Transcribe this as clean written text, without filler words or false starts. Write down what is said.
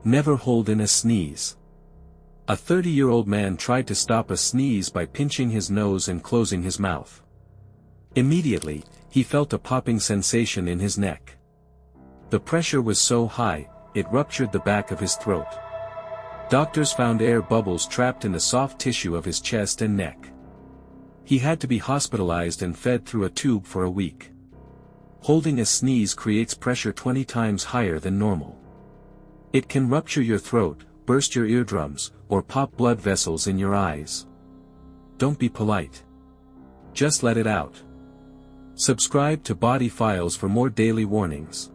Never hold in a sneeze. A 30-year-old man tried to stop a sneeze by pinching his nose and closing his mouth. Immediately, he felt a popping sensation in his neck. The pressure was so high, it ruptured the back of his throat. Doctors found air bubbles trapped in the soft tissue of his chest and neck. He had to be hospitalized and fed through a tube for a week. Holding a sneeze creates pressure 20 times higher than normal. It can rupture your throat, burst your eardrums, or pop blood vessels in your eyes. Don't be polite. Just let it out. Subscribe to Body Files for more daily warnings.